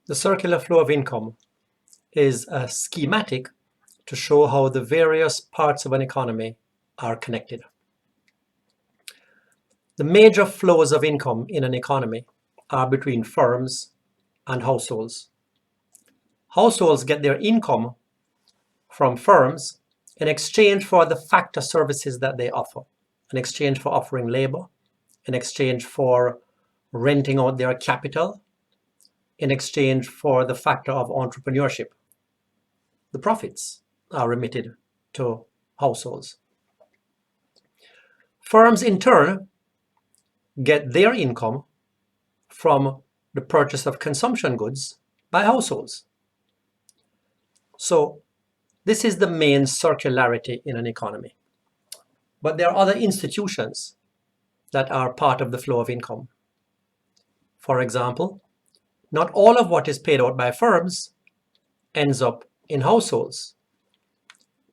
The circular flow of income is a schematic to show how the various parts of an economy are connected. The major flows of income in an economy are between firms and households. Households get their income from firms in exchange for the factor services that they offer, in exchange for offering labor, in exchange for renting out their capital, in exchange for the factor of entrepreneurship. The profits are remitted to households. Firms in turn get their income from the purchase of consumption goods by households. So this is the main circularity in an economy. But there are other institutions that are part of the flow of income. For example, not all of what is paid out by firms ends up in households,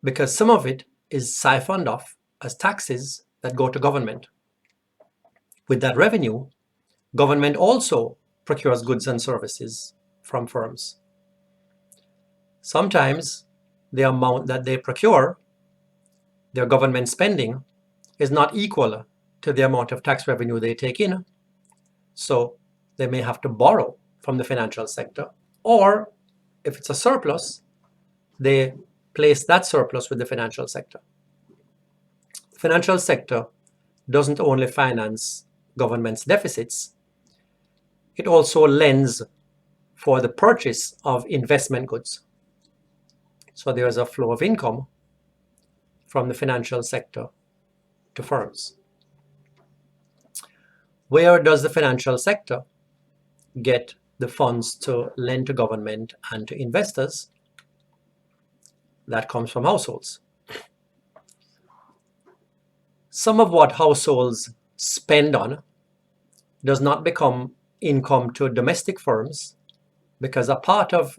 because some of it is siphoned off as taxes that go to government. With that revenue, government also procures goods and services from firms. Sometimes the amount that they procure, their government spending, is not equal to the amount of tax revenue they take in. So they may have to borrow from the financial sector, or if it's a surplus, they place that surplus with the financial sector. The financial sector doesn't only finance government's deficits, it also lends for the purchase of investment goods. So there's a flow of income from the financial sector to firms. Where does the financial sector get the funds to lend to government and to investors? That comes from households. Some of what households spend on does not become income to domestic firms, because a part of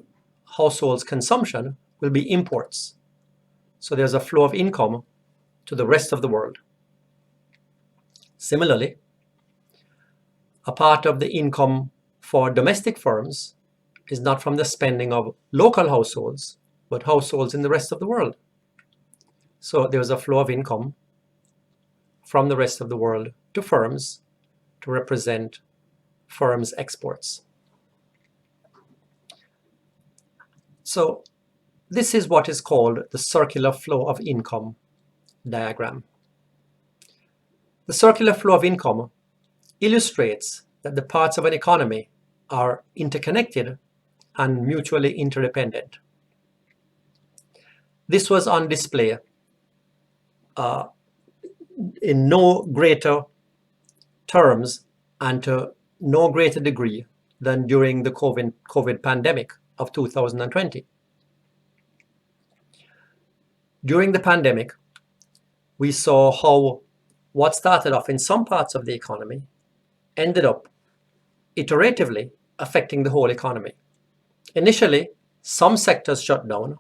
households' consumption will be imports. So there's a flow of income to the rest of the world. Similarly, a part of the income for domestic firms is not from the spending of local households, but households in the rest of the world. So there's a flow of income from the rest of the world to firms to represent firms' exports. So this is what is called the circular flow of income diagram. The circular flow of income illustrates that the parts of an economy are interconnected and mutually interdependent. This was on display in no greater terms and to no greater degree than during the COVID pandemic of 2020. During the pandemic, we saw how what started off in some parts of the economy ended up iteratively affecting the whole economy. Initially, some sectors shut down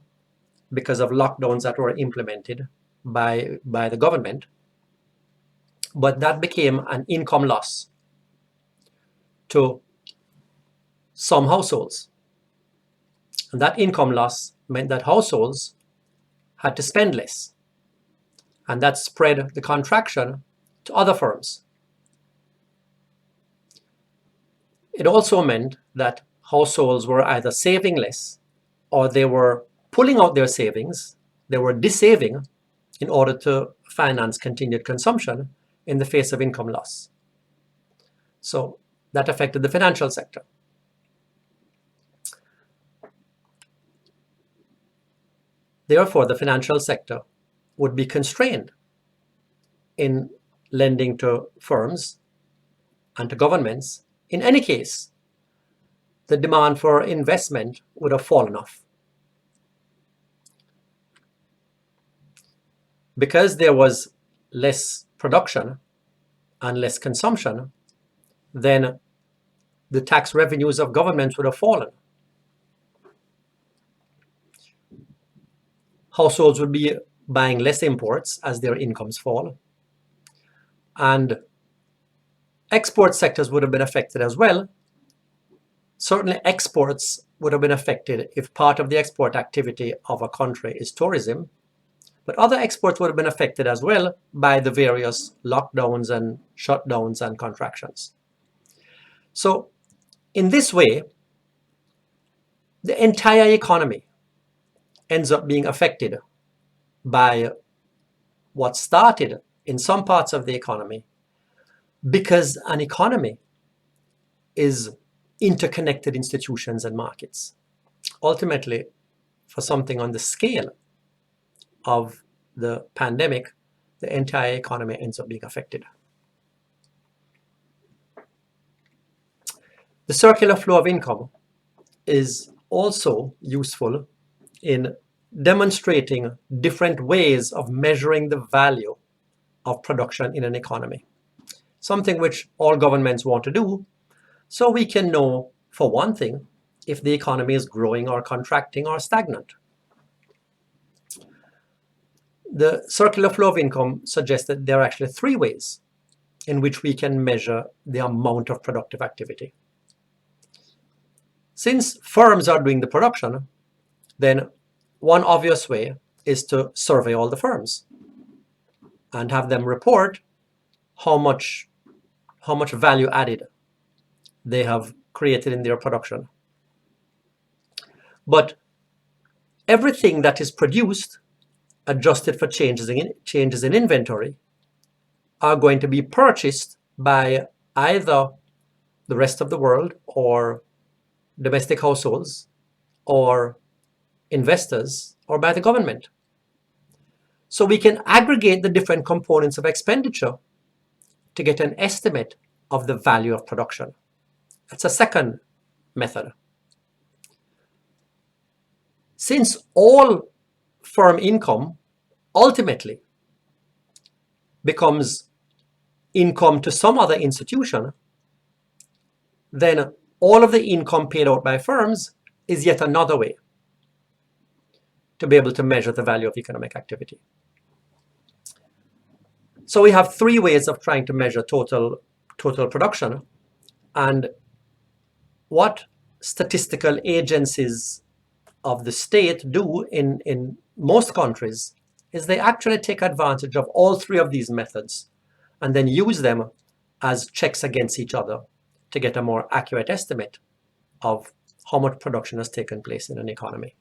because of lockdowns that were implemented by the government, but that became an income loss to some households. And that income loss meant that households had to spend less, and that spread the contraction to other firms. It also meant that households were either saving less, or they were pulling out their savings, they were dissaving in order to finance continued consumption in the face of income loss. So that affected the financial sector. Therefore, the financial sector would be constrained in lending to firms and to governments. In any case, the demand for investment would have fallen off. Because there was less production and less consumption, then the tax revenues of governments would have fallen. Households would be buying less imports as their incomes fall, and export sectors would have been affected as well. Certainly exports would have been affected if part of the export activity of a country is tourism, but other exports would have been affected as well by the various lockdowns and shutdowns and contractions. So in this way, the entire economy ends up being affected by what started in some parts of the economy, because an economy is interconnected institutions and markets. Ultimately, for something on the scale of the pandemic, the entire economy ends up being affected. The circular flow of income is also useful in demonstrating different ways of measuring the value of production in an economy, something which all governments want to do, so we can know, for one thing, if the economy is growing or contracting or stagnant. The circular flow of income suggests that there are actually three ways in which we can measure the amount of productive activity. Since firms are doing the production, then one obvious way is to survey all the firms and have them report how much value added they have created in their production. But everything that is produced, adjusted for changes in inventory, are going to be purchased by either the rest of the world or domestic households or investors or by the government. So we can aggregate the different components of expenditure to get an estimate of the value of production. That's a second method. Since all firm income ultimately becomes income to some other institution, then all of the income paid out by firms is yet another way to be able to measure the value of economic activity. So we have three ways of trying to measure total production, and what statistical agencies of the state do in most countries is they actually take advantage of all three of these methods and then use them as checks against each other to get a more accurate estimate of how much production has taken place in an economy.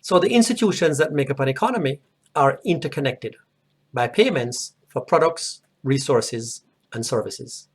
So the institutions that make up an economy are interconnected by payments for products, resources, and services.